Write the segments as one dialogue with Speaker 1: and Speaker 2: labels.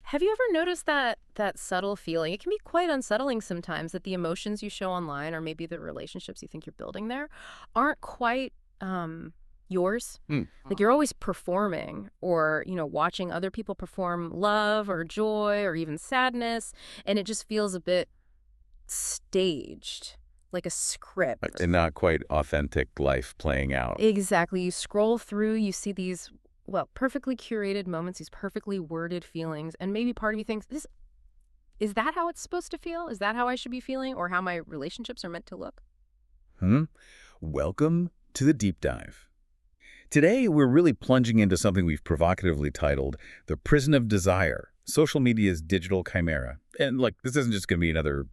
Speaker 1: Have you ever noticed that subtle feeling? It can be quite unsettling sometimes that the emotions you show online or maybe the relationships you think you're building there aren't quite yours.
Speaker 2: Hmm.
Speaker 1: Like you're always performing or, watching other people perform love or joy or even sadness, and it just feels a bit staged, like a script.
Speaker 2: And not quite authentic life playing out.
Speaker 1: Exactly. You scroll through, you see these, well, perfectly curated moments, these perfectly worded feelings, and maybe part of you thinks, this is that how it's supposed to feel? Is that how I should be feeling or how my relationships are meant to look?
Speaker 2: Hmm? Welcome to the deep dive. Today, we're really plunging into something we've provocatively titled The Prison of Desire, social media's digital chimera. And like, this isn't just going to be another,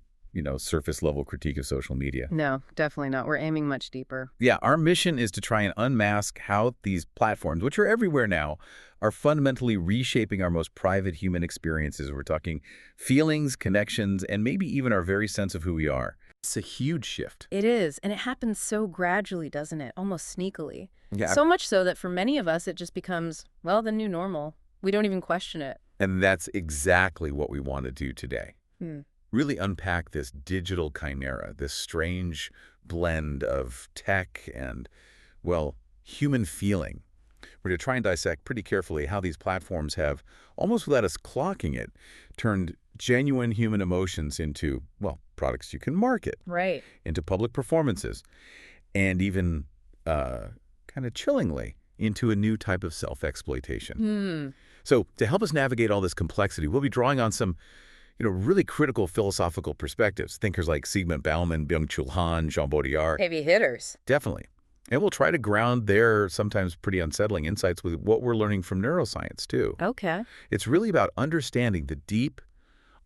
Speaker 2: surface level critique of social media.
Speaker 1: No, definitely not. We're aiming much deeper.
Speaker 2: Yeah, our mission is to try and unmask how these platforms, which are everywhere now, are fundamentally reshaping our most private human experiences. We're talking feelings, connections, and maybe even our very sense of who we are. It's a huge shift.
Speaker 1: It is, and it happens so gradually, doesn't it? Almost sneakily.
Speaker 2: Yeah.
Speaker 1: So much so that for many of us, it just becomes, well, the new normal. We don't even question it.
Speaker 2: And that's exactly what we want to do today.
Speaker 1: Hmm.
Speaker 2: Really unpack this digital chimera, this strange blend of tech and, well, human feeling. We're going to try and dissect pretty carefully how these platforms have, almost without us clocking it, turned genuine human emotions into, well, products you can market,
Speaker 1: Right.
Speaker 2: into public performances, and even, kind of chillingly, into a new type of self-exploitation.
Speaker 1: Hmm.
Speaker 2: So to help us navigate all this complexity, we'll be drawing on some really critical philosophical perspectives. Thinkers like Zygmunt Bauman, Byung-Chul Han, Jean Baudrillard.
Speaker 1: Heavy hitters.
Speaker 2: Definitely. And we'll try to ground their sometimes pretty unsettling insights with what we're learning from neuroscience, too.
Speaker 1: Okay.
Speaker 2: It's really about understanding the deep,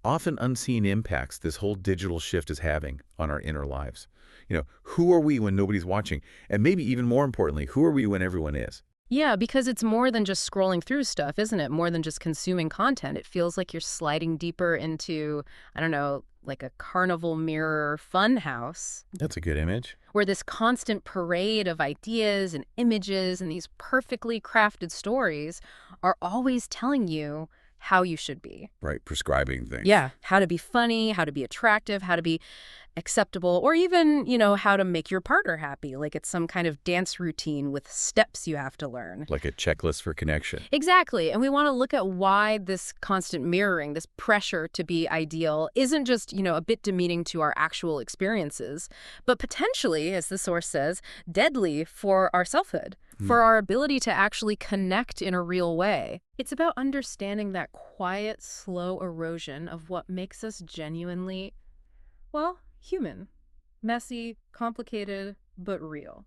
Speaker 2: often unseen impacts this whole digital shift is having on our inner lives. Who are we when nobody's watching? And maybe even more importantly, who are we when everyone is?
Speaker 1: Yeah, because it's more than just scrolling through stuff, isn't it? More than just consuming content. It feels like you're sliding deeper into, I don't know, like a carnival mirror fun house
Speaker 2: That's a good image.
Speaker 1: where this constant parade of ideas and images and these perfectly crafted stories are always telling you how you should be.
Speaker 2: Right, prescribing things.
Speaker 1: Yeah, how to be funny, how to be attractive, how to be acceptable, or even, how to make your partner happy. Like it's some kind of dance routine with steps you have to learn.
Speaker 2: Like a checklist for connection.
Speaker 1: Exactly. And we want to look at why this constant mirroring, this pressure to be ideal, isn't just, a bit demeaning to our actual experiences, but potentially, as the source says, deadly for our selfhood, for our ability to actually connect in a real way. It's about understanding that quiet, slow erosion of what makes us genuinely, well, human. Messy, complicated, but real.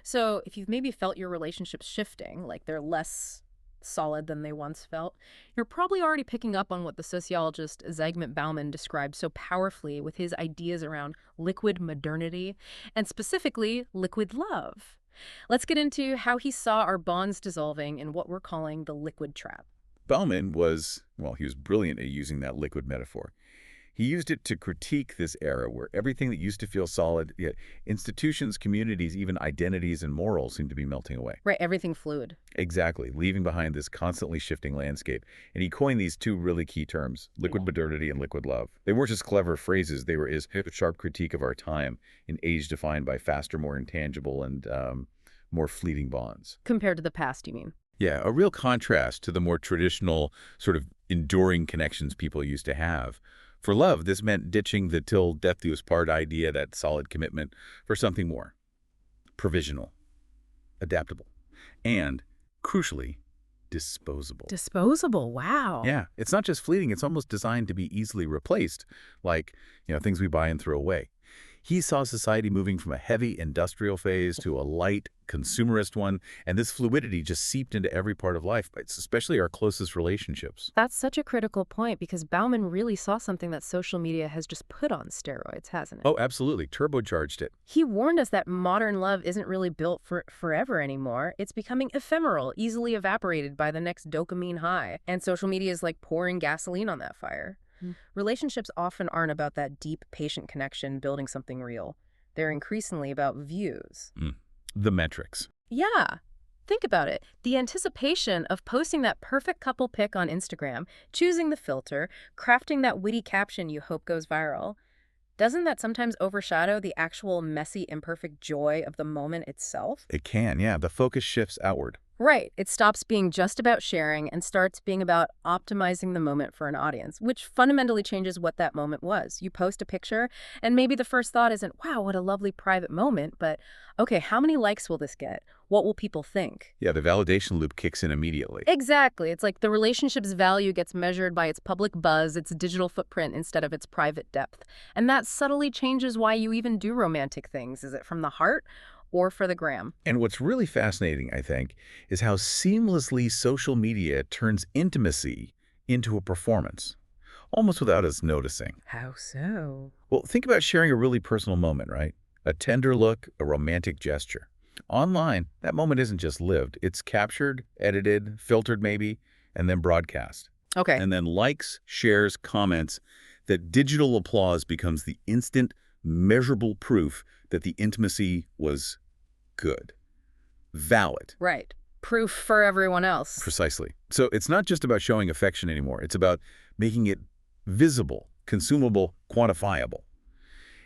Speaker 1: So if you've maybe felt your relationships shifting, like they're less solid than they once felt, you're probably already picking up on what the sociologist Zygmunt Bauman described so powerfully with his ideas around liquid modernity and specifically liquid love. Let's get into how he saw our bonds dissolving in what we're calling the liquid trap.
Speaker 2: Bauman he was brilliant at using that liquid metaphor. He used it to critique this era where everything that used to feel solid, yet institutions, communities, even identities and morals seem to be melting away.
Speaker 1: Right, everything fluid.
Speaker 2: Exactly, leaving behind this constantly shifting landscape. And he coined these two really key terms, liquid modernity and liquid love. They weren't just clever phrases, they were his sharp critique of our time, an age defined by faster, more intangible, and more fleeting bonds.
Speaker 1: Compared to the past, you mean?
Speaker 2: Yeah, a real contrast to the more traditional, sort of enduring connections people used to have. For love, this meant ditching the till death do us part idea, that solid commitment, for something more provisional, adaptable, and, crucially, disposable.
Speaker 1: Disposable, wow.
Speaker 2: Yeah, it's not just fleeting, it's almost designed to be easily replaced, like, things we buy and throw away. He saw society moving from a heavy industrial phase to a light consumerist one, and this fluidity just seeped into every part of life, especially our closest relationships.
Speaker 1: That's such a critical point because Bauman really saw something that social media has just put on steroids, hasn't it?
Speaker 2: Oh, absolutely. Turbocharged it.
Speaker 1: He warned us that modern love isn't really built for forever anymore. It's becoming ephemeral, easily evaporated by the next dopamine high. And social media is like pouring gasoline on that fire. Relationships often aren't about that deep, patient connection, building something real. They're increasingly about views.
Speaker 2: The metrics.
Speaker 1: Yeah. Think about it. The anticipation of posting that perfect couple pic on Instagram, choosing the filter, crafting that witty caption you hope goes viral. Doesn't that sometimes overshadow the actual messy, imperfect joy of the moment itself?
Speaker 2: It can, yeah. The focus shifts outward.
Speaker 1: Right. It stops being just about sharing and starts being about optimizing the moment for an audience, which fundamentally changes what that moment was. You post a picture, and maybe the first thought isn't, wow, what a lovely private moment, but okay, how many likes will this get? What will people think?
Speaker 2: Yeah, the validation loop kicks in immediately.
Speaker 1: Exactly. It's like the relationship's value gets measured by its public buzz, its digital footprint, instead of its private depth. And that subtly changes why you even do romantic things. Is it from the heart or for the gram?
Speaker 2: And what's really fascinating, I think, is how seamlessly social media turns intimacy into a performance, almost without us noticing.
Speaker 1: How so?
Speaker 2: Well, think about sharing a really personal moment, right? A tender look, a romantic gesture. Online, that moment isn't just lived. It's captured, edited, filtered maybe, and then broadcast.
Speaker 1: Okay.
Speaker 2: And then likes, shares, comments. That digital applause becomes the instant, measurable proof that the intimacy was good, valid.
Speaker 1: Right. Proof for everyone else.
Speaker 2: Precisely. So it's not just about showing affection anymore. It's about making it visible, consumable, quantifiable.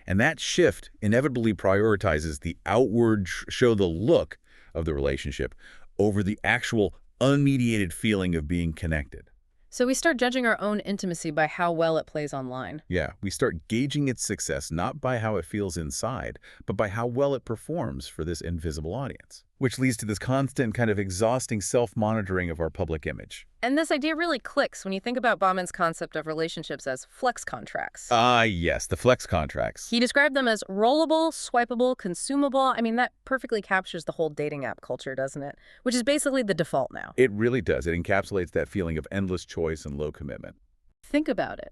Speaker 2: And that shift inevitably prioritizes the outward show the look of the relationship over the actual unmediated feeling of being connected.
Speaker 1: So we start judging our own intimacy by how well it plays online.
Speaker 2: Yeah, we start gauging its success not by how it feels inside, but by how well it performs for this invisible audience, which leads to this constant kind of exhausting self-monitoring of our public image.
Speaker 1: And this idea really clicks when you think about Bauman's concept of relationships as flex contracts.
Speaker 2: Yes, the flex contracts.
Speaker 1: He described them as rollable, swipeable, consumable. I mean, that perfectly captures the whole dating app culture, doesn't it? Which is basically the default now.
Speaker 2: It really does. It encapsulates that feeling of endless choice and low commitment.
Speaker 1: Think about it.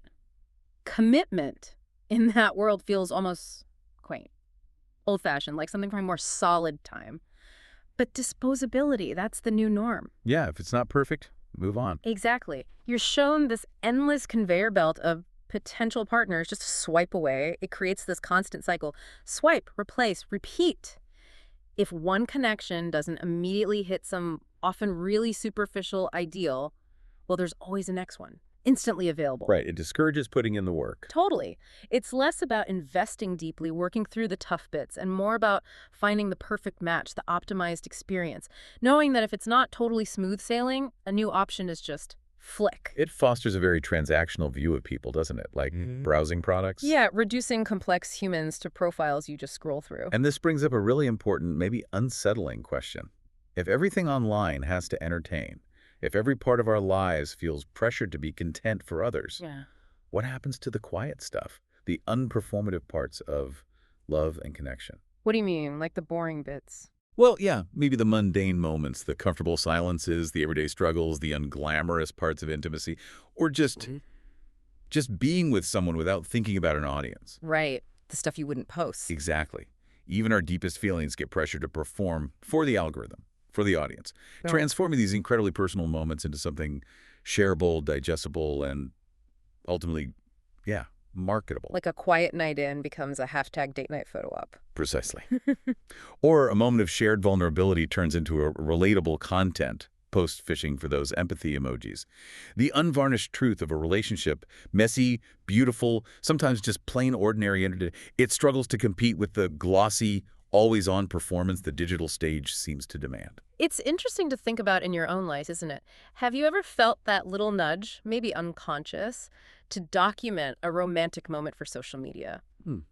Speaker 1: Commitment in that world feels almost quaint, old-fashioned, like something from a more solid time. But disposability, that's the new norm.
Speaker 2: Yeah, if it's not perfect, move on.
Speaker 1: Exactly. You're shown this endless conveyor belt of potential partners. Just swipe away. It creates this constant cycle. Swipe, replace, repeat. If one connection doesn't immediately hit some often really superficial ideal, well, there's always a next one, instantly available.
Speaker 2: Right, it discourages putting in the work.
Speaker 1: Totally. It's less about investing deeply, working through the tough bits, and more about finding the perfect match, the optimized experience, knowing that if it's not totally smooth sailing, a new option is just flick.
Speaker 2: It fosters a very transactional view of people, doesn't it? Like browsing products.
Speaker 1: Yeah, reducing complex humans to profiles you just scroll through.
Speaker 2: And this brings up a really important, maybe unsettling question. If everything online has to entertain, if every part of our lives feels pressured to be content for others,
Speaker 1: Yeah.
Speaker 2: what happens to the quiet stuff, the unperformative parts of love and connection?
Speaker 1: What do you mean? Like the boring bits?
Speaker 2: Well, yeah, maybe the mundane moments, the comfortable silences, the everyday struggles, the unglamorous parts of intimacy, or just being with someone without thinking about an audience.
Speaker 1: Right. The stuff you wouldn't post.
Speaker 2: Exactly. Even our deepest feelings get pressured to perform for the algorithm, for the audience, transforming these incredibly personal moments into something shareable, digestible, and ultimately, yeah, marketable.
Speaker 1: Like a quiet night in becomes a hashtag date night photo op.
Speaker 2: Precisely. Or a moment of shared vulnerability turns into a relatable content, post-fishing for those empathy emojis. The unvarnished truth of a relationship, messy, beautiful, sometimes just plain ordinary, it struggles to compete with the glossy, always-on performance the digital stage seems to demand.
Speaker 1: It's interesting to think about in your own life, isn't it? Have you ever felt that little nudge, maybe unconscious, to document a romantic moment for social media?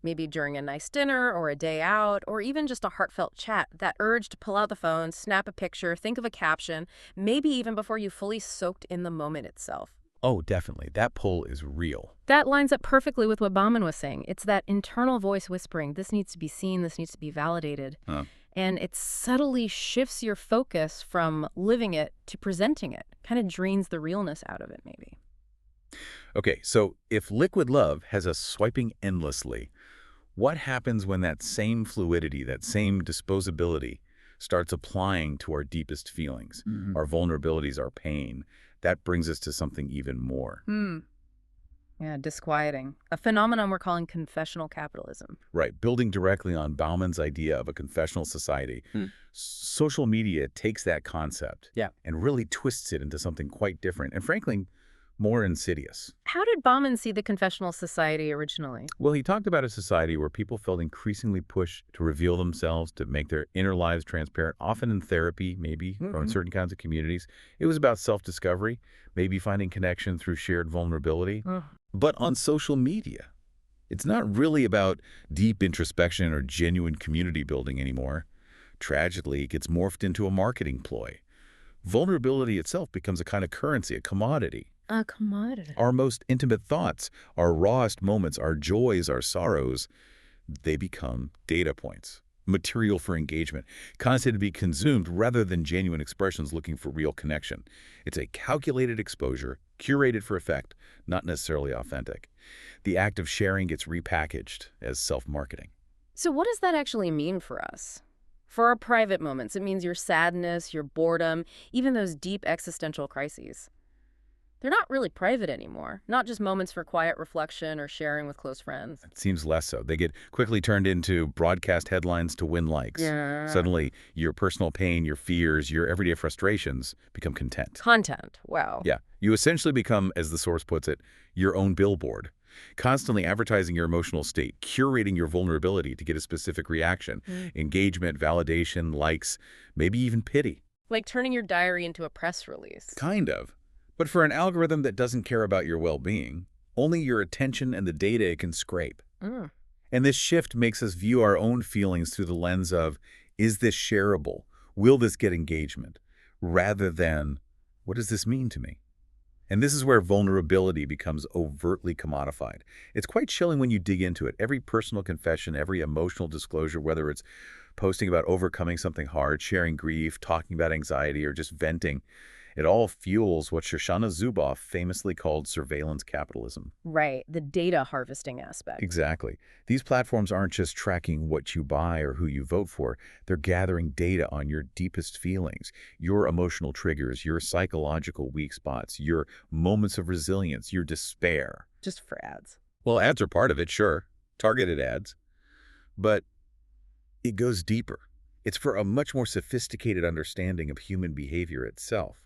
Speaker 1: Maybe during a nice dinner or a day out or even just a heartfelt chat, that urge to pull out the phone, snap a picture, think of a caption, maybe even before you fully soaked in the moment itself.
Speaker 2: Oh, definitely. That pull is real.
Speaker 1: That lines up perfectly with what Bauman was saying. It's that internal voice whispering, this needs to be seen, this needs to be validated. And it subtly shifts your focus from living it to presenting it. Kind of drains the realness out of it, maybe.
Speaker 2: Okay, so if liquid love has us swiping endlessly, what happens when that same fluidity, that same disposability starts applying to our deepest feelings, our vulnerabilities, our pain? That brings us to something even more.
Speaker 1: Yeah, disquieting. A phenomenon we're calling confessional capitalism.
Speaker 2: Right, building directly on Bauman's idea of a confessional society.
Speaker 3: Hmm.
Speaker 2: Social media takes that concept
Speaker 3: Yeah.
Speaker 2: and really twists it into something quite different and, frankly, more insidious.
Speaker 1: How did Bauman see the confessional society originally?
Speaker 2: Well, he talked about a society where people felt increasingly pushed to reveal themselves, to make their inner lives transparent, often in therapy, maybe, or in certain kinds of communities. It was about self-discovery, maybe finding connection through shared vulnerability.
Speaker 1: Ugh.
Speaker 2: But on social media, it's not really about deep introspection or genuine community building anymore. Tragically, it gets morphed into a marketing ploy. Vulnerability itself becomes a kind of currency, a commodity.
Speaker 1: A commodity.
Speaker 2: Our most intimate thoughts, our rawest moments, our joys, our sorrows, they become data points, material for engagement, constantly to be consumed rather than genuine expressions looking for real connection. It's a calculated exposure, curated for effect, not necessarily authentic. The act of sharing gets repackaged as self-marketing.
Speaker 1: So what does that actually mean for us? For our private moments, it means your sadness, your boredom, even those deep existential crises. They're not really private anymore, not just moments for quiet reflection or sharing with close friends.
Speaker 2: It seems less so. They get quickly turned into broadcast headlines to win likes.
Speaker 1: Yeah.
Speaker 2: Suddenly, your personal pain, your fears, your everyday frustrations become content.
Speaker 1: Content. Wow.
Speaker 2: Yeah. You essentially become, as the source puts it, your own billboard, constantly advertising your emotional state, curating your vulnerability to get a specific reaction, engagement, validation, likes, maybe even pity.
Speaker 1: Like turning your diary into a press release.
Speaker 2: Kind of. But for an algorithm that doesn't care about your well-being, only your attention and the data it can scrape.
Speaker 1: Mm.
Speaker 2: And this shift makes us view our own feelings through the lens of, is this shareable? Will this get engagement? Rather than, what does this mean to me? And this is where vulnerability becomes overtly commodified. It's quite chilling when you dig into it. Every personal confession, every emotional disclosure, whether it's posting about overcoming something hard, sharing grief, talking about anxiety, or just venting, it all fuels what Shoshana Zuboff famously called surveillance capitalism.
Speaker 1: Right, the data harvesting aspect.
Speaker 2: Exactly. These platforms aren't just tracking what you buy or who you vote for. They're gathering data on your deepest feelings, your emotional triggers, your psychological weak spots, your moments of resilience, your despair.
Speaker 1: Just for ads.
Speaker 2: Well, ads are part of it, sure. Targeted ads. But it goes deeper. It's for a much more sophisticated understanding of human behavior itself.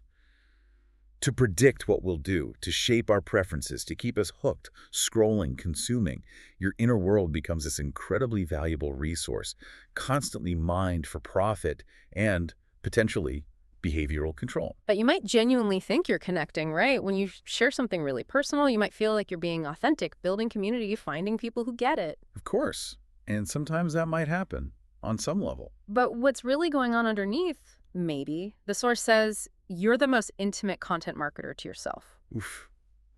Speaker 2: To predict what we'll do, to shape our preferences, to keep us hooked, scrolling, consuming, your inner world becomes this incredibly valuable resource, constantly mined for profit and, potentially, behavioral control.
Speaker 1: But you might genuinely think you're connecting, right? When you share something really personal, you might feel like you're being authentic, building community, finding people who get it.
Speaker 2: Of course. And sometimes that might happen, on some level.
Speaker 1: But what's really going on underneath, maybe, the source says you're the most intimate content marketer to yourself.
Speaker 2: Oof.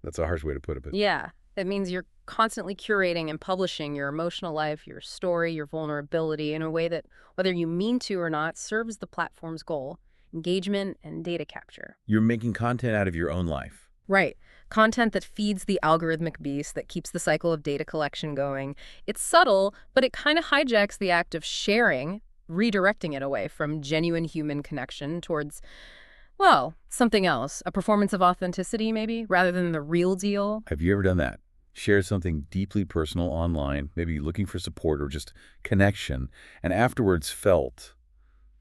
Speaker 2: That's a harsh way to put it, but
Speaker 1: Yeah, it means you're constantly curating and publishing your emotional life, your story, your vulnerability in a way that, whether you mean to or not, serves the platform's goal, engagement and data capture.
Speaker 2: you're making content out of your own life.
Speaker 1: Right. Content that feeds the algorithmic beast, that keeps the cycle of data collection going. It's subtle, but it kind of hijacks the act of sharing, redirecting it away from genuine human connection towards, well, something else. A performance of authenticity, maybe, rather than the real deal.
Speaker 2: Have you ever done that? Shared something deeply personal online, maybe looking for support or just connection, and afterwards felt,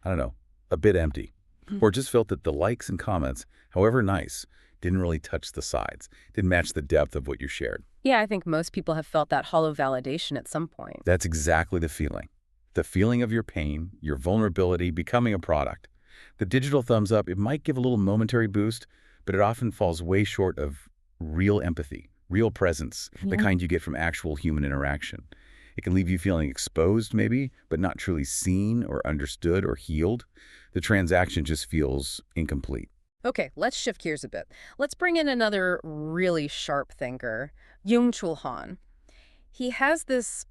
Speaker 2: I don't know, a bit empty. Or just felt that the likes and comments, however nice, didn't really touch the sides, didn't match the depth of what you shared.
Speaker 1: Yeah, I think most people have felt that hollow validation at some point.
Speaker 2: That's exactly the feeling. The feeling of your pain, your vulnerability, becoming a product. The digital thumbs up, it might give a little momentary boost, but it often falls way short of real empathy, real presence, the kind you get from actual human interaction. It can leave you feeling exposed, maybe, but not truly seen or understood or healed. The transaction just feels incomplete.
Speaker 1: Okay, let's shift gears a bit. Let's bring in another really sharp thinker, Byung-Chul Han. He has this,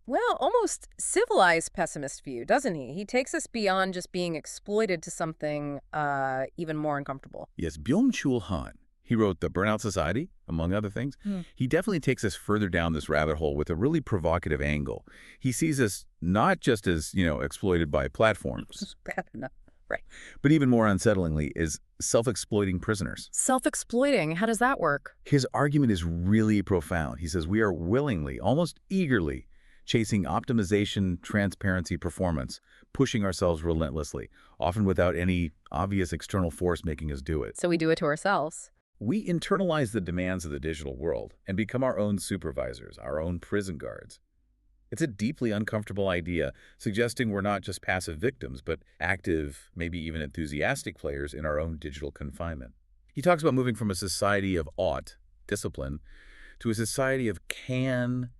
Speaker 1: well, almost civilized pessimist view, doesn't he? He takes us beyond just being exploited to something even more uncomfortable.
Speaker 2: Yes, Byung-Chul Han. He wrote The Burnout Society, among other things. He definitely takes us further down this rabbit hole with a really provocative angle. He sees us not just as, exploited by platforms.
Speaker 1: Bad enough. Right.
Speaker 2: But even more unsettlingly is self-exploiting prisoners.
Speaker 1: Self-exploiting, how does that work?
Speaker 2: His argument is really profound. He says we are willingly, almost eagerly, chasing optimization, transparency, performance, pushing ourselves relentlessly, often without any obvious external force making us do it.
Speaker 1: So we do it to ourselves.
Speaker 2: We internalize the demands of the digital world and become our own supervisors, our own prison guards. It's a deeply uncomfortable idea, suggesting we're not just passive victims, but active, maybe even enthusiastic players in our own digital confinement. He talks about moving from a society of ought, discipline, to a society of can,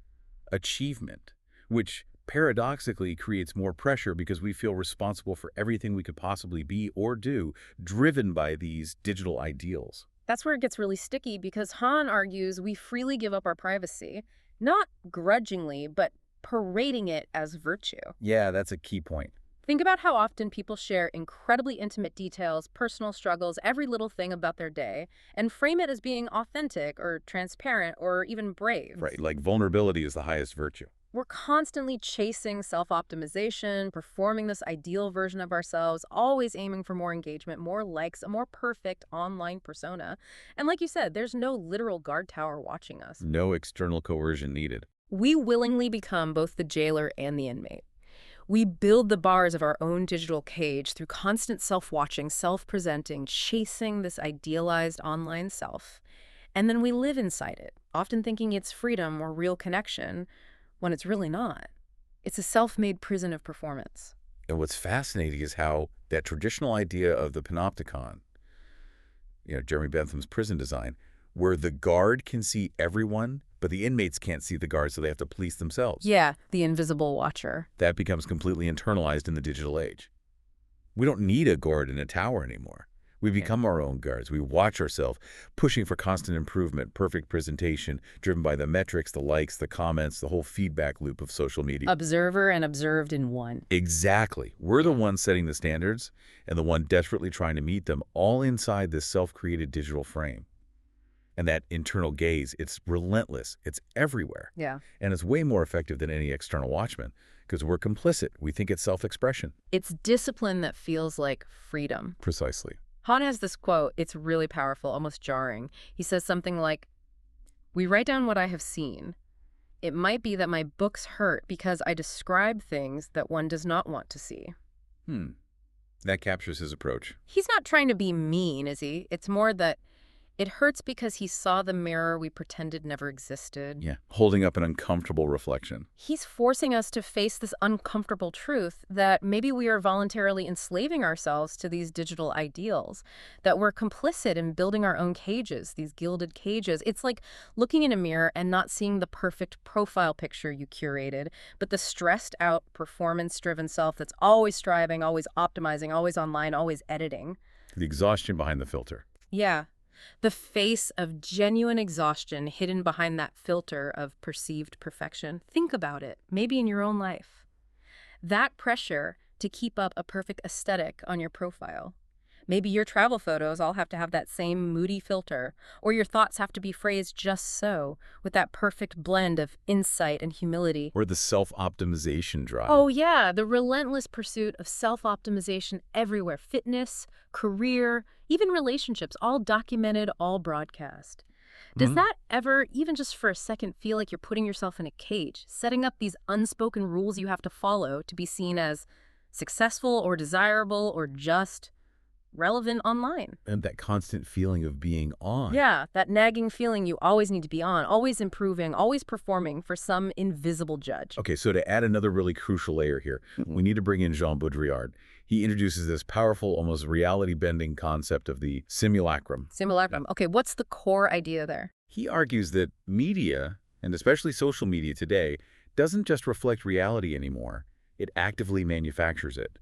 Speaker 2: achievement, which paradoxically creates more pressure because we feel responsible for everything we could possibly be or do, driven by these digital ideals.
Speaker 1: That's where it gets really sticky because Hahn argues we freely give up our privacy, not grudgingly, but parading it as virtue.
Speaker 2: Yeah, that's a key point.
Speaker 1: Think about how often people share incredibly intimate details, personal struggles, every little thing about their day, and frame it as being authentic or transparent or even brave.
Speaker 2: Right, like vulnerability is the highest virtue.
Speaker 1: We're constantly chasing self-optimization, performing this ideal version of ourselves, always aiming for more engagement, more likes, a more perfect online persona. And like you said, there's no literal guard tower watching us.
Speaker 2: No external coercion needed.
Speaker 1: We willingly become both the jailer and the inmate. We build the bars of our own digital cage through constant self-watching, self-presenting, chasing this idealized online self. And then we live inside it, often thinking it's freedom or real connection, when it's really not. It's a self-made prison of performance.
Speaker 2: And what's fascinating is how that traditional idea of the panopticon, Jeremy Bentham's prison design, where the guard can see everyone, but the inmates can't see the guard, so they have to police themselves.
Speaker 1: Yeah, the invisible watcher.
Speaker 2: That becomes completely internalized in the digital age. We don't need a guard in a tower anymore. We become our own guards. We watch ourselves, pushing for constant improvement, perfect presentation, driven by the metrics, the likes, the comments, the whole feedback loop of social media.
Speaker 1: Observer and observed in one.
Speaker 2: Exactly. We're the ones setting the standards and the one desperately trying to meet them, all inside this self-created digital frame. And that internal gaze, it's relentless. It's everywhere.
Speaker 1: Yeah.
Speaker 2: And it's way more effective than any external watchman because we're complicit. We think it's self-expression.
Speaker 1: It's discipline that feels like freedom.
Speaker 2: Precisely.
Speaker 1: Hahn has this quote. It's really powerful, almost jarring. He says something like, "We write down what I have seen. It might be that my books hurt because I describe things that one does not want to see."
Speaker 2: That captures his approach.
Speaker 1: He's not trying to be mean, is he? It's more that it hurts because he saw the mirror we pretended never existed.
Speaker 2: Yeah, holding up an uncomfortable reflection.
Speaker 1: He's forcing us to face this uncomfortable truth that maybe we are voluntarily enslaving ourselves to these digital ideals, that we're complicit in building our own cages, these gilded cages. It's like looking in a mirror and not seeing the perfect profile picture you curated, but the stressed out, performance-driven self that's always striving, always optimizing, always online, always editing.
Speaker 2: The exhaustion behind the filter.
Speaker 1: Yeah. The face of genuine exhaustion hidden behind that filter of perceived perfection. Think about it, maybe in your own life. That pressure to keep up a perfect aesthetic on your profile. Maybe your travel photos all have to have that same moody filter, or your thoughts have to be phrased just so, with that perfect blend of insight and humility.
Speaker 2: Or the self-optimization drive.
Speaker 1: Oh yeah, the relentless pursuit of self-optimization everywhere. Fitness, career, even relationships, all documented, all broadcast. Does that ever, even just for a second, feel like you're putting yourself in a cage, setting up these unspoken rules you have to follow to be seen as successful or desirable or just relevant online?
Speaker 2: And that constant feeling of being on.
Speaker 1: Yeah, that nagging feeling you always need to be on, always improving, always performing for some invisible judge.
Speaker 2: Okay, so to add another really crucial layer here, we need to bring in Jean Baudrillard. He introduces this powerful, almost reality-bending concept of the simulacrum.
Speaker 1: Simulacrum. Okay, what's the core idea there?
Speaker 2: He argues that media, and especially social media today, doesn't just reflect reality anymore. It actively manufactures it,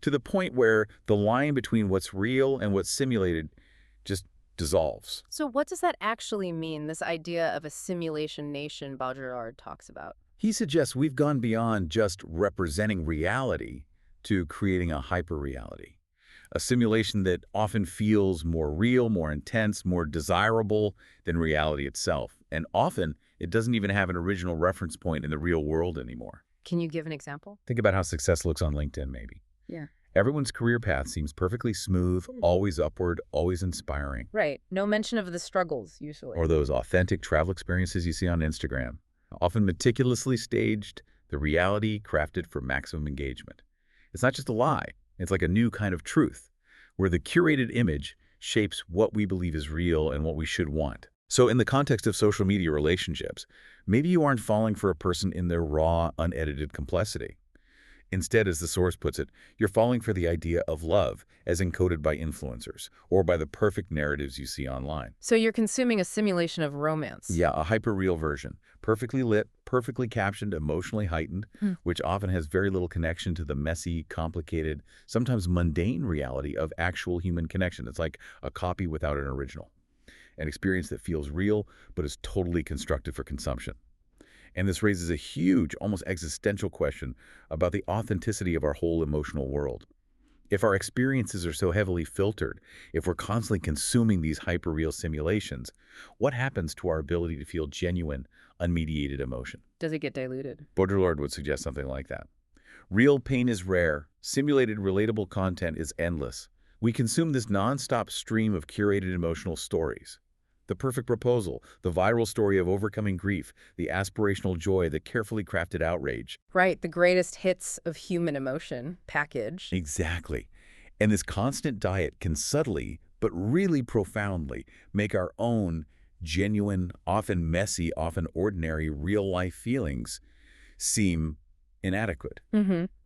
Speaker 2: to the point where the line between what's real and what's simulated just dissolves.
Speaker 1: So what does that actually mean, this idea of a simulation nation Baudrillard talks about?
Speaker 2: He suggests we've gone beyond just representing reality to creating a hyper-reality, a simulation that often feels more real, more intense, more desirable than reality itself. And often, it doesn't even have an original reference point in the real world anymore.
Speaker 1: Can you give an example?
Speaker 2: Think about how success looks on LinkedIn, maybe.
Speaker 1: Yeah.
Speaker 2: Everyone's career path seems perfectly smooth, always upward, always inspiring.
Speaker 1: Right. No mention of the struggles, usually.
Speaker 2: Or those authentic travel experiences you see on Instagram, often meticulously staged, the reality crafted for maximum engagement. It's not just a lie, it's like a new kind of truth, where the curated image shapes what we believe is real and what we should want. So in the context of social media relationships, maybe you aren't falling for a person in their raw, unedited complexity. Instead, as the source puts it, you're falling for the idea of love as encoded by influencers or by the perfect narratives you see online.
Speaker 1: So you're consuming a simulation of romance.
Speaker 2: Yeah, a hyper-real version, perfectly lit, perfectly captioned, emotionally heightened, which often has very little connection to the messy, complicated, sometimes mundane reality of actual human connection. It's like a copy without an original, an experience that feels real but is totally constructed for consumption. And this raises a huge, almost existential question about the authenticity of our whole emotional world. If our experiences are so heavily filtered, if we're constantly consuming these hyper-real simulations, what happens to our ability to feel genuine, unmediated emotion?
Speaker 1: Does it get diluted?
Speaker 2: Baudrillard would suggest something like that. Real pain is rare. Simulated, relatable content is endless. We consume this nonstop stream of curated emotional stories. The perfect proposal, the viral story of overcoming grief, the aspirational joy, the carefully crafted outrage.
Speaker 1: Right, the greatest hits of human emotion package.
Speaker 2: Exactly. And this constant diet can subtly, but really profoundly, make our own genuine, often messy, often ordinary, real-life feelings seem inadequate.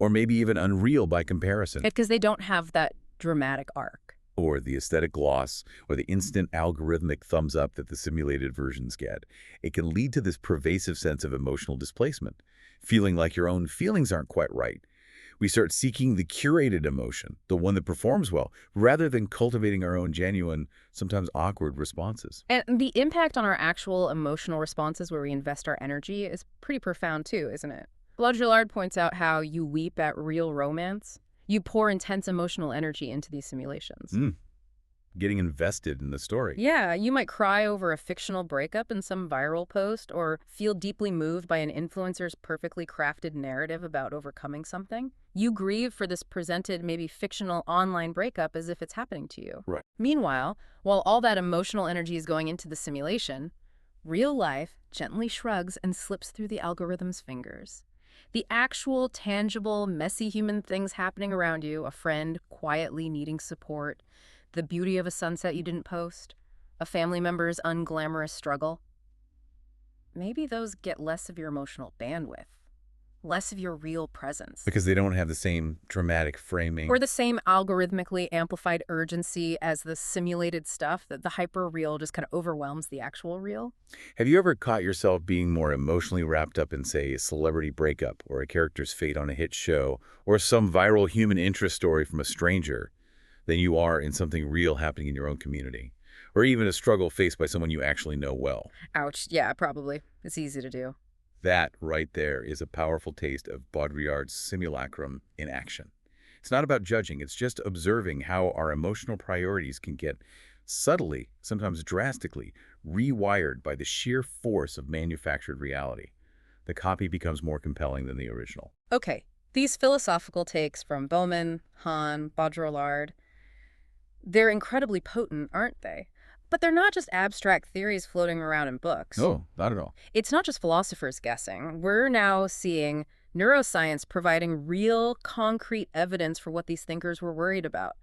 Speaker 2: Or maybe even unreal by comparison.
Speaker 1: Because they don't have that dramatic arc.
Speaker 2: Or the aesthetic gloss, or the instant algorithmic thumbs up that the simulated versions get. It can lead to this pervasive sense of emotional displacement, feeling like your own feelings aren't quite right. We start seeking the curated emotion, the one that performs well, rather than cultivating our own genuine, sometimes awkward responses.
Speaker 1: And the impact on our actual emotional responses where we invest our energy is pretty profound too, isn't it? Baudrillard points out how you weep at real romance. You pour intense emotional energy into these simulations.
Speaker 2: Getting invested in the story.
Speaker 1: Yeah, you might cry over a fictional breakup in some viral post or feel deeply moved by an influencer's perfectly crafted narrative about overcoming something. You grieve for this presented, maybe fictional online breakup as if it's happening to you.
Speaker 2: Right.
Speaker 1: Meanwhile, while all that emotional energy is going into the simulation, real life gently shrugs and slips through the algorithm's fingers. The actual, tangible, messy human things happening around you, a friend quietly needing support, the beauty of a sunset you didn't post, a family member's unglamorous struggle. Maybe those get less of your emotional bandwidth, less of your real presence.
Speaker 2: Because they don't have the same dramatic framing.
Speaker 1: Or the same algorithmically amplified urgency as the simulated stuff, that the hyper-real just kind of overwhelms the actual real.
Speaker 2: Have you ever caught yourself being more emotionally wrapped up in, say, a celebrity breakup or a character's fate on a hit show or some viral human interest story from a stranger than you are in something real happening in your own community? Or even a struggle faced by someone you actually know well?
Speaker 1: Ouch. Yeah, probably. It's easy to do.
Speaker 2: That right there is a powerful taste of Baudrillard's simulacrum in action. It's not about judging, it's just observing how our emotional priorities can get subtly, sometimes drastically, rewired by the sheer force of manufactured reality. The copy becomes more compelling than the original.
Speaker 1: Okay, these philosophical takes from Bowman, Hahn, Baudrillard, they're incredibly potent, aren't they? But they're not just abstract theories floating around in books.
Speaker 2: No, not at all.
Speaker 1: It's not just philosophers guessing. We're now seeing neuroscience providing real, concrete evidence for what these thinkers were worried about.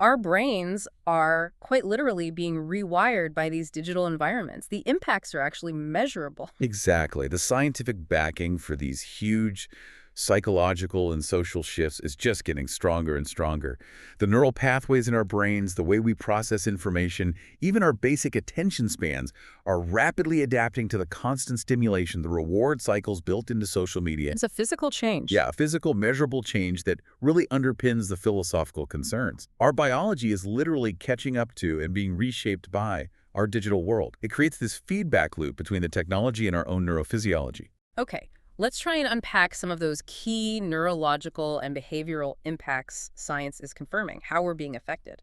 Speaker 1: Our brains are quite literally being rewired by these digital environments. The impacts are actually measurable.
Speaker 2: Exactly. The scientific backing for these huge psychological and social shifts is just getting stronger and stronger. The neural pathways in our brains, the way we process information, even our basic attention spans are rapidly adapting to the constant stimulation, the reward cycles built into social media.
Speaker 1: It's a physical change.
Speaker 2: Yeah, a physical, measurable change that really underpins the philosophical concerns. Our biology is literally catching up to and being reshaped by our digital world. It creates this feedback loop between the technology and our own neurophysiology.
Speaker 1: Okay. Let's try and unpack some of those key neurological and behavioral impacts science is confirming, how we're being affected.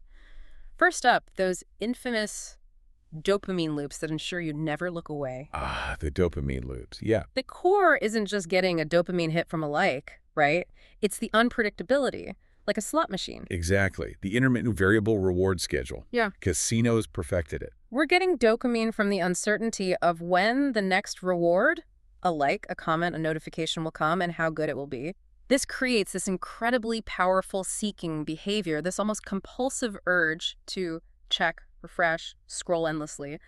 Speaker 1: First up, those infamous dopamine loops that ensure you never look away.
Speaker 2: Ah, the dopamine loops. Yeah.
Speaker 1: The core isn't just getting a dopamine hit from a like, right? It's the unpredictability, like a slot machine.
Speaker 2: Exactly. The intermittent variable reward schedule.
Speaker 1: Yeah.
Speaker 2: Casinos perfected it.
Speaker 1: We're getting dopamine from the uncertainty of when the next reward, a like, a comment, a notification will come and how good it will be. This creates this incredibly powerful seeking behavior, this almost compulsive urge to check, refresh, scroll endlessly,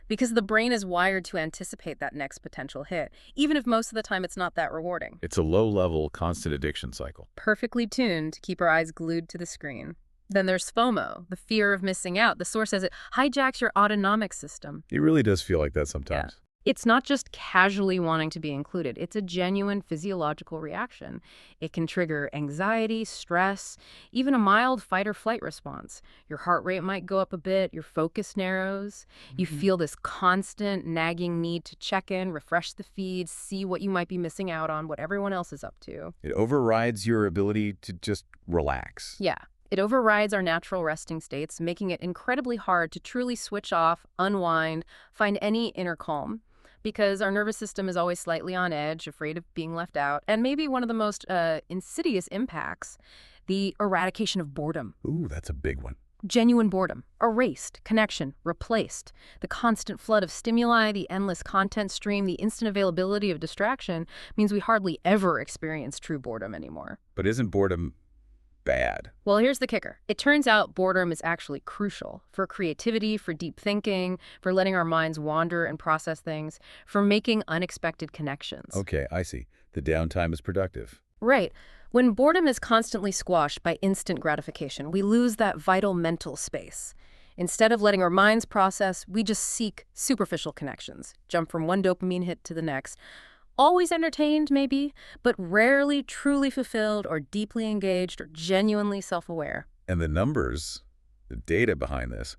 Speaker 1: because the brain is wired to anticipate that next potential hit, even if most of the time it's not that rewarding.
Speaker 2: It's a low-level, constant addiction cycle.
Speaker 1: Perfectly tuned to keep our eyes glued to the screen. Then there's FOMO, the fear of missing out. The source says it hijacks your autonomic system.
Speaker 2: It really does feel like that sometimes.
Speaker 1: It's not just casually wanting to be included. It's a genuine physiological reaction. It can trigger anxiety, stress, even a mild fight or flight response. Your heart rate might go up a bit, your focus narrows. You feel this constant nagging need to check in, refresh the feed, see what you might be missing out on, what everyone else is up to.
Speaker 2: It overrides your ability to just relax.
Speaker 1: Yeah. It overrides our natural resting states, making it incredibly hard to truly switch off, unwind, find any inner calm, because our nervous system is always slightly on edge, afraid of being left out. And maybe one of the most insidious impacts, the eradication of boredom.
Speaker 2: Ooh, that's a big one.
Speaker 1: Genuine boredom, erased, connection, replaced. The constant flood of stimuli, the endless content stream, the instant availability of distraction means we hardly ever experience true boredom anymore.
Speaker 2: But isn't boredom bad?
Speaker 1: Well, here's the kicker. It turns out boredom is actually crucial for creativity, for deep thinking, for letting our minds wander and process things, for making unexpected connections.
Speaker 2: Okay, I see. The downtime is productive.
Speaker 1: Right. When boredom is constantly squashed by instant gratification, we lose that vital mental space. Instead of letting our minds process, we just seek superficial connections, jump from one dopamine hit to the next. Always entertained, maybe, but rarely truly fulfilled or deeply engaged or genuinely self-aware.
Speaker 2: And the numbers, the data behind this,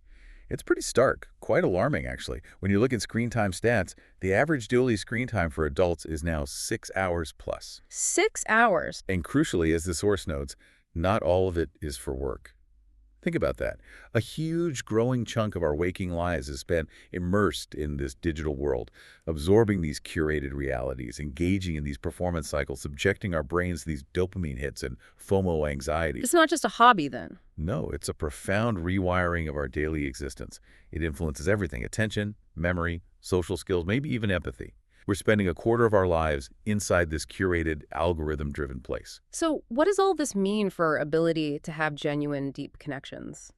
Speaker 2: it's pretty stark, quite alarming actually. When you look at screen time stats, the average daily screen time for adults is now 6 hours plus.
Speaker 1: 6 hours?
Speaker 2: And crucially, as the source notes, not all of it is for work. Think about that. A huge growing chunk of our waking lives is spent immersed in this digital world, absorbing these curated realities, engaging in these performance cycles, subjecting our brains to these dopamine hits and FOMO anxieties.
Speaker 1: It's not just a hobby then.
Speaker 2: No, it's a profound rewiring of our daily existence. It influences everything: attention, memory, social skills, maybe even empathy. We're spending a quarter of our lives inside this curated, algorithm-driven place.
Speaker 1: So what does all this mean for our ability to have genuine, deep connections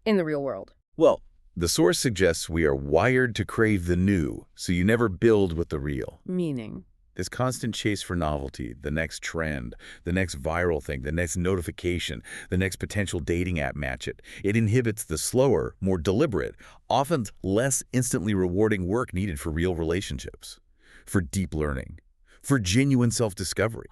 Speaker 1: in the real world?
Speaker 2: Well, the source suggests we are wired to crave the new, so you never build with the real.
Speaker 1: Meaning?
Speaker 2: This constant chase for novelty, the next trend, the next viral thing, the next notification, the next potential dating app match it inhibits the slower, more deliberate, often less instantly rewarding work needed for real relationships, for deep learning, for genuine self-discovery,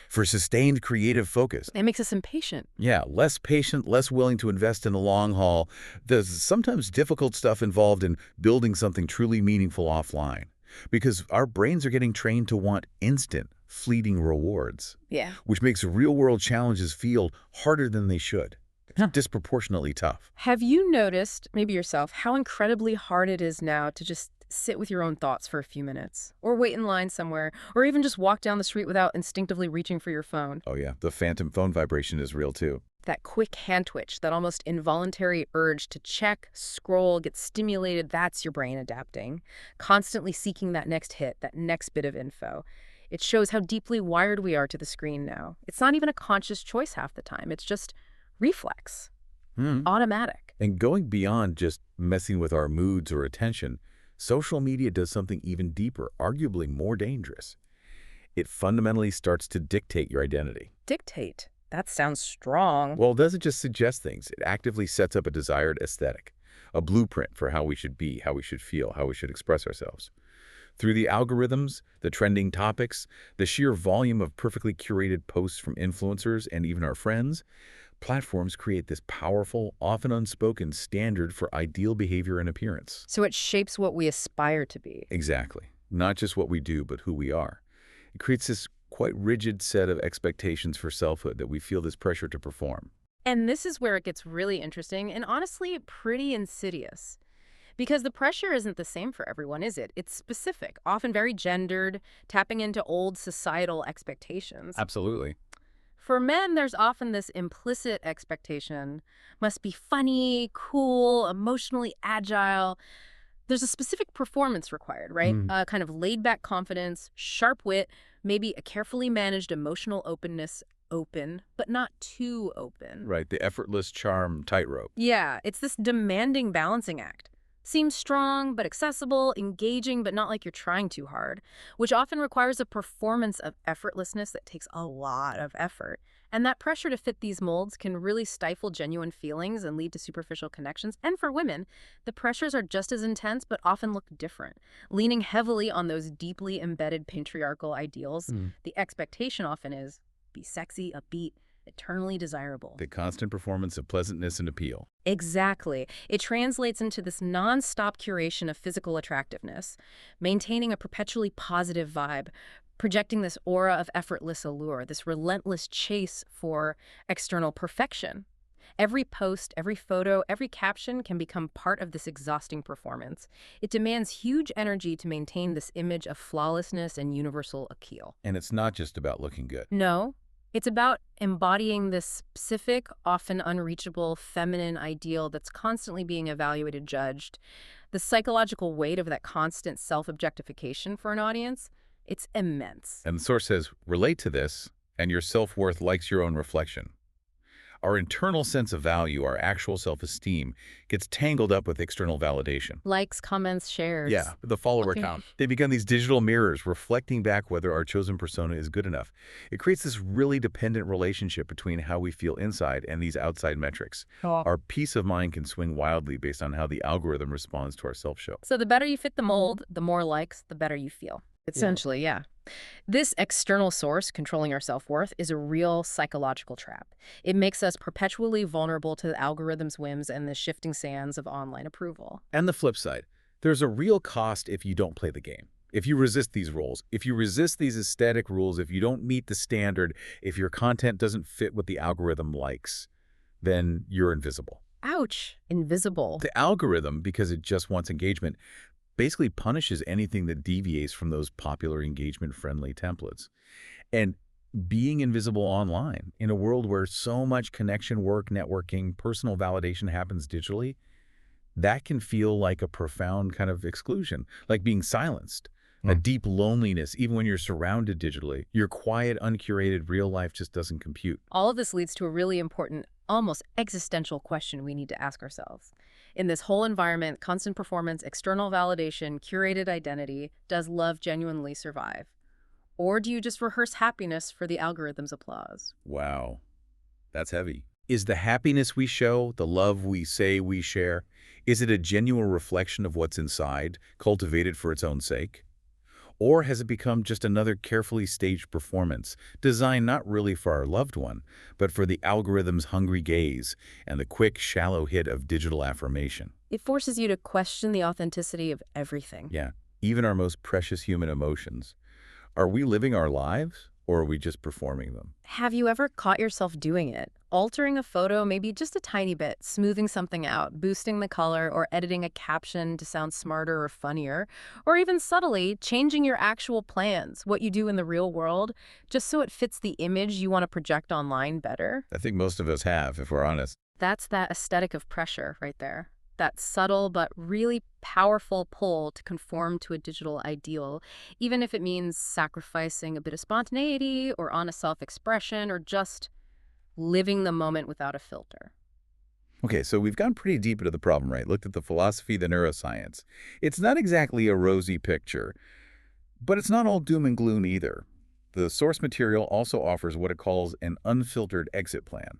Speaker 2: for sustained creative focus.
Speaker 1: It makes us impatient.
Speaker 2: Yeah, less patient, less willing to invest in the long haul. There's sometimes difficult stuff involved in building something truly meaningful offline, because our brains are getting trained to want instant, fleeting rewards.
Speaker 1: Yeah.
Speaker 2: Which makes real-world challenges feel harder than they should. It's disproportionately tough.
Speaker 1: Have you noticed, maybe yourself, how incredibly hard it is now to just sit with your own thoughts for a few minutes, or wait in line somewhere, or even just walk down the street without instinctively reaching for your phone?
Speaker 2: Oh yeah, the phantom phone vibration is real too.
Speaker 1: That quick hand twitch, that almost involuntary urge to check, scroll, get stimulated, that's your brain adapting, constantly seeking that next hit, that next bit of info. It shows how deeply wired we are to the screen now. It's not even a conscious choice half the time. It's just reflex, automatic.
Speaker 2: And going beyond just messing with our moods or attention, social media does something even deeper, arguably more dangerous. It fundamentally starts to dictate your identity.
Speaker 1: Dictate? That sounds strong.
Speaker 2: Well, it doesn't just suggest things. It actively sets up a desired aesthetic, a blueprint for how we should be, how we should feel, how we should express ourselves. Through the algorithms, the trending topics, the sheer volume of perfectly curated posts from influencers and even our friends, platforms create this powerful, often unspoken standard for ideal behavior and appearance.
Speaker 1: So it shapes what we aspire to be.
Speaker 2: Exactly. Not just what we do, but who we are. It creates this quite rigid set of expectations for selfhood that we feel this pressure to perform.
Speaker 1: And this is where it gets really interesting and honestly pretty insidious. Because the pressure isn't the same for everyone, is it? It's specific, often very gendered, tapping into old societal expectations.
Speaker 2: Absolutely.
Speaker 1: For men, there's often this implicit expectation. Must be funny, cool, emotionally agile. There's a specific performance required, right?
Speaker 2: Mm.
Speaker 1: A kind of laid-back confidence, sharp wit, maybe a carefully managed emotional openness, open, but not too open.
Speaker 2: Right, the effortless charm tightrope.
Speaker 1: Yeah, it's this demanding balancing act. Seems strong, but accessible, engaging, but not like you're trying too hard, which often requires a performance of effortlessness that takes a lot of effort. And that pressure to fit these molds can really stifle genuine feelings and lead to superficial connections. And for women, the pressures are just as intense, but often look different, leaning heavily on those deeply embedded patriarchal ideals.
Speaker 2: Mm.
Speaker 1: The expectation often is be sexy, upbeat, eternally desirable.
Speaker 2: The constant performance of pleasantness and appeal.
Speaker 1: Exactly. It translates into this nonstop curation of physical attractiveness, maintaining a perpetually positive vibe, projecting this aura of effortless allure, this relentless chase for external perfection. Every post, every photo, every caption can become part of this exhausting performance. It demands huge energy to maintain this image of flawlessness and universal appeal.
Speaker 2: And it's not just about looking good.
Speaker 1: No, it's about embodying this specific, often unreachable, feminine ideal that's constantly being evaluated, judged. The psychological weight of that constant self-objectification for an audience, it's immense.
Speaker 2: And the source says, relate to this, and your self-worth likes your own reflection. Our internal sense of value, our actual self-esteem, gets tangled up with external validation.
Speaker 1: Likes, comments, shares.
Speaker 2: Yeah, the follower
Speaker 1: Okay.
Speaker 2: count. They become these digital mirrors reflecting back whether our chosen persona is good enough. It creates this really dependent relationship between how we feel inside and these outside metrics. Our peace of mind can swing wildly based on how the algorithm responds to our self-show.
Speaker 1: So the better you fit the mold, the more likes, the better you feel. Essentially, yeah. This external source controlling our self-worth is a real psychological trap. It makes us perpetually vulnerable to the algorithm's whims and the shifting sands of online approval.
Speaker 2: And the flip side, there's a real cost if you don't play the game. If you resist these roles, if you resist these aesthetic rules, if you don't meet the standard, if your content doesn't fit what the algorithm likes, then you're invisible.
Speaker 1: Ouch. Invisible.
Speaker 2: The algorithm, because it just wants engagement, basically punishes anything that deviates from those popular engagement-friendly templates. And being invisible online, in a world where so much connection work, networking, personal validation happens digitally, that can feel like a profound kind of exclusion, like being silenced, a deep loneliness, even when you're surrounded digitally. Your quiet, uncurated real life just doesn't compute.
Speaker 1: All of this leads to a really important, almost existential question we need to ask ourselves. In this whole environment, constant performance, external validation, curated identity, does love genuinely survive? Or do you just rehearse happiness for the algorithm's applause?
Speaker 2: Wow, that's heavy. Is the happiness we show, the love we say we share, is it a genuine reflection of what's inside, cultivated for its own sake? Or has it become just another carefully staged performance, designed not really for our loved one, but for the algorithm's hungry gaze and the quick, shallow hit of digital affirmation?
Speaker 1: It forces you to question the authenticity of everything.
Speaker 2: Yeah, even our most precious human emotions. Are we living our lives, or are we just performing them?
Speaker 1: Have you ever caught yourself doing it? Altering a photo maybe just a tiny bit, smoothing something out, boosting the color, or editing a caption to sound smarter or funnier, or even subtly changing your actual plans, what you do in the real world, just so it fits the image you want to project online better?
Speaker 2: I think most of us have, if we're honest.
Speaker 1: That's that aesthetic of pressure right there. That subtle but really powerful pull to conform to a digital ideal, even if it means sacrificing a bit of spontaneity or honest self-expression or just living the moment without a filter.
Speaker 2: Okay, so we've gone pretty deep into the problem, right? Looked at the philosophy, the neuroscience. It's not exactly a rosy picture, but it's not all doom and gloom either. The source material also offers what it calls an unfiltered exit plan.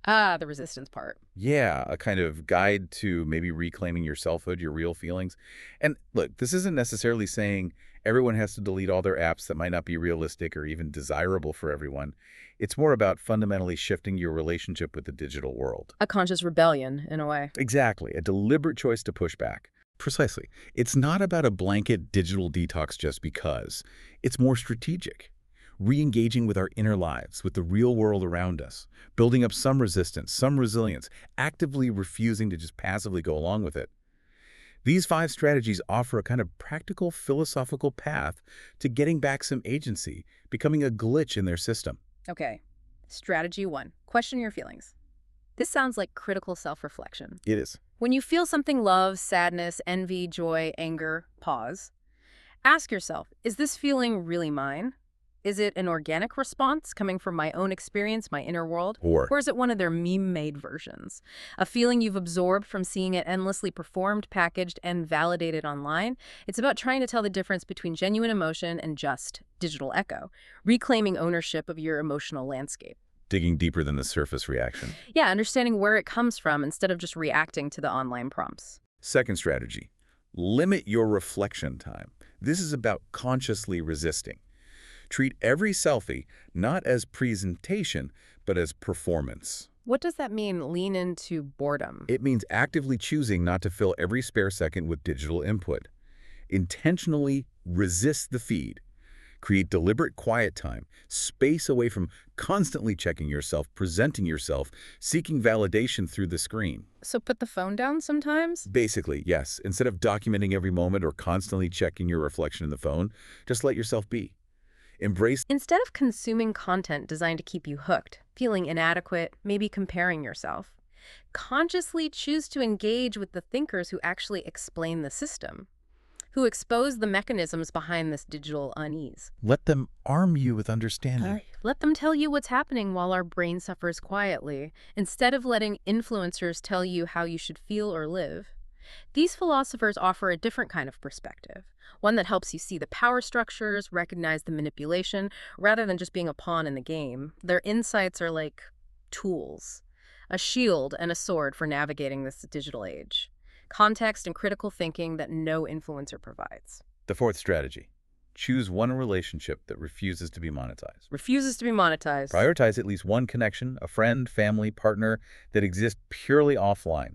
Speaker 1: Ah, the resistance part.
Speaker 2: Yeah, a kind of guide to maybe reclaiming your selfhood, your real feelings. And look, this isn't necessarily saying everyone has to delete all their apps that might not be realistic or even desirable for everyone. It's more about fundamentally shifting your relationship with the digital world.
Speaker 1: A conscious rebellion, in a way.
Speaker 2: Exactly, a deliberate choice to push back. Precisely. It's not about a blanket digital detox just because. It's more strategic. Re-engaging with our inner lives, with the real world around us, building up some resistance, some resilience, actively refusing to just passively go along with it. These 5 strategies offer a kind of practical philosophical path to getting back some agency, becoming a glitch in their system.
Speaker 1: Okay. Strategy 1. Question your feelings. This sounds like critical self-reflection.
Speaker 2: It is.
Speaker 1: When you feel something love, sadness, envy, joy, anger, pause. Ask yourself, is this feeling really mine? Is it an organic response coming from my own experience, my inner world?
Speaker 2: Or
Speaker 1: Or is it one of their meme-made versions? A feeling you've absorbed from seeing it endlessly performed, packaged, and validated online? It's about trying to tell the difference between genuine emotion and just digital echo, reclaiming ownership of your emotional landscape.
Speaker 2: digging deeper than the surface reaction.
Speaker 1: Yeah, understanding where it comes from instead of just reacting to the online prompts.
Speaker 2: Second strategy, limit your reflection time. This is about consciously resisting. Treat every selfie not as presentation, but as performance.
Speaker 1: What does that mean, lean into boredom?
Speaker 2: It means actively choosing not to fill every spare second with digital input. Intentionally resist the feed. Create deliberate quiet time, space away from constantly checking yourself, presenting yourself, seeking validation through the screen.
Speaker 1: So put the phone down sometimes?
Speaker 2: Basically, yes, instead of documenting every moment or constantly checking your reflection in the phone, just let yourself be. Embrace.
Speaker 1: Instead of consuming content designed to keep you hooked, feeling inadequate, maybe comparing yourself, consciously choose to engage with the thinkers who actually explain the system, who expose the mechanisms behind this digital unease.
Speaker 2: Let them arm you with understanding.
Speaker 1: Let them tell you what's happening while our brain suffers quietly, instead of letting influencers tell you how you should feel or live. These philosophers offer a different kind of perspective, one that helps you see the power structures, recognize the manipulation, rather than just being a pawn in the game. Their insights are like tools, a shield and a sword for navigating this digital age. Context and critical thinking that no influencer provides.
Speaker 2: The fourth strategy, choose one relationship that refuses to be monetized.
Speaker 1: Refuses to be monetized.
Speaker 2: Prioritize at least one connection, a friend, family, partner, that exists purely offline,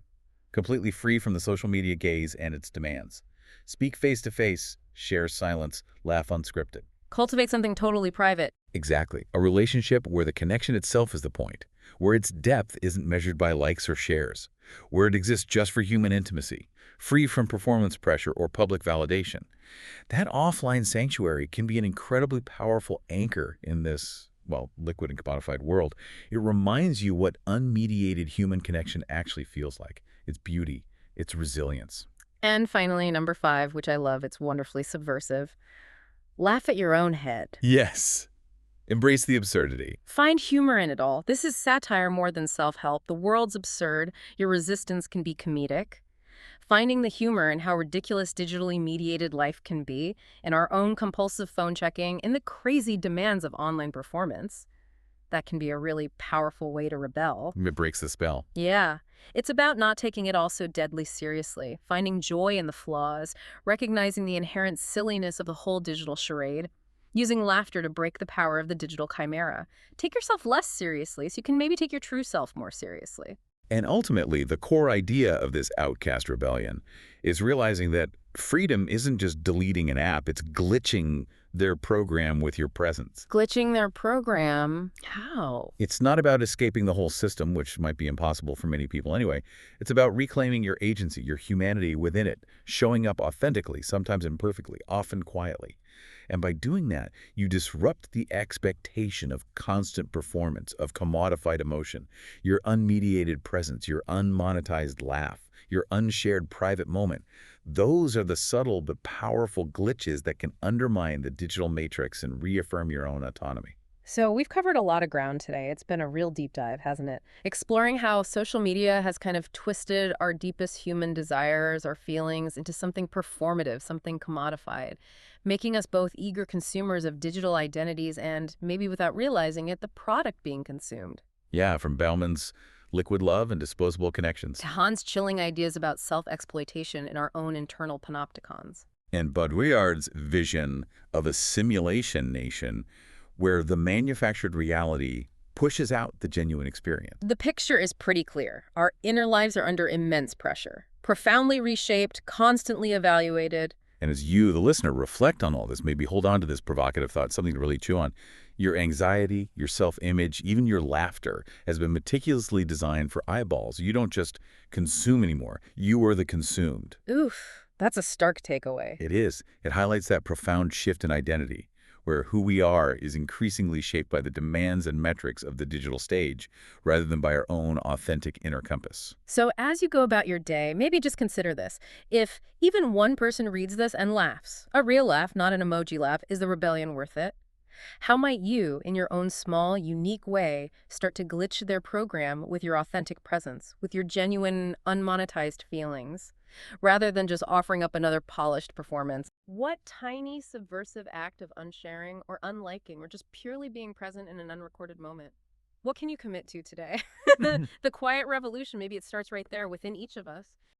Speaker 2: completely free from the social media gaze and its demands. Speak face-to-face, share silence, laugh unscripted.
Speaker 1: Cultivate something totally private.
Speaker 2: Exactly. A relationship where the connection itself is the point, where its depth isn't measured by likes or shares, where it exists just for human intimacy, free from performance pressure or public validation. That offline sanctuary can be an incredibly powerful anchor in this, well, liquid and commodified world. It reminds you what unmediated human connection actually feels like, its beauty, its resilience.
Speaker 1: And finally, number 5, which I love, it's wonderfully subversive. Laugh at your own head.
Speaker 2: Yes. Embrace the absurdity.
Speaker 1: Find humor in it all. This is satire more than self-help. The world's absurd. Your resistance can be comedic. Finding the humor in how ridiculous digitally mediated life can be, in our own compulsive phone checking, in the crazy demands of online performance. That can be a really powerful way to rebel.
Speaker 2: It breaks the spell.
Speaker 1: Yeah. It's about not taking it all so deadly seriously, finding joy in the flaws, recognizing the inherent silliness of the whole digital charade, using laughter to break the power of the digital chimera. Take yourself less seriously so you can maybe take your true self more seriously.
Speaker 2: And ultimately, the core idea of this outcast rebellion is realizing that freedom isn't just deleting an app, it's glitching their program with your presence.
Speaker 1: Glitching their program? How?
Speaker 2: It's not about escaping the whole system, which might be impossible for many people anyway. It's about reclaiming your agency, your humanity within it, showing up authentically, sometimes imperfectly, often quietly. And by doing that, you disrupt the expectation of constant performance, of commodified emotion, your unmediated presence, your unmonetized laugh, your unshared private moment. Those are the subtle but powerful glitches that can undermine the digital matrix and reaffirm your own autonomy.
Speaker 1: So we've covered a lot of ground today. It's been a real deep dive, hasn't it? Exploring how social media has kind of twisted our deepest human desires, our feelings, into something performative, something commodified, making us both eager consumers of digital identities and, maybe without realizing it, the product being consumed.
Speaker 2: Yeah, from Bauman's liquid love and disposable connections,
Speaker 1: To Hans' chilling ideas about self-exploitation in our own internal panopticons.
Speaker 2: and Baudrillard's vision of a simulation nation where the manufactured reality pushes out the genuine experience.
Speaker 1: The picture is pretty clear. Our inner lives are under immense pressure, profoundly reshaped, constantly evaluated.
Speaker 2: And as you, the listener, reflect on all this, maybe hold on to this provocative thought, something to really chew on. Your anxiety, your self-image, even your laughter has been meticulously designed for eyeballs. You don't just consume anymore. You are the consumed.
Speaker 1: Oof, that's a stark takeaway.
Speaker 2: It is. It highlights that profound shift in identity, where who we are is increasingly shaped by the demands and metrics of the digital stage rather than by our own authentic inner compass.
Speaker 1: So as you go about your day, maybe just consider this. If even one person reads this and laughs, a real laugh, not an emoji laugh, is the rebellion worth it? How might you, in your own small, unique way, start to glitch their program with your authentic presence, with your genuine, unmonetized feelings, rather than just offering up another polished performance? What tiny subversive act of unsharing or unliking or just purely being present in an unrecorded moment? What can you commit to today? The quiet revolution, maybe it starts right there within each of us.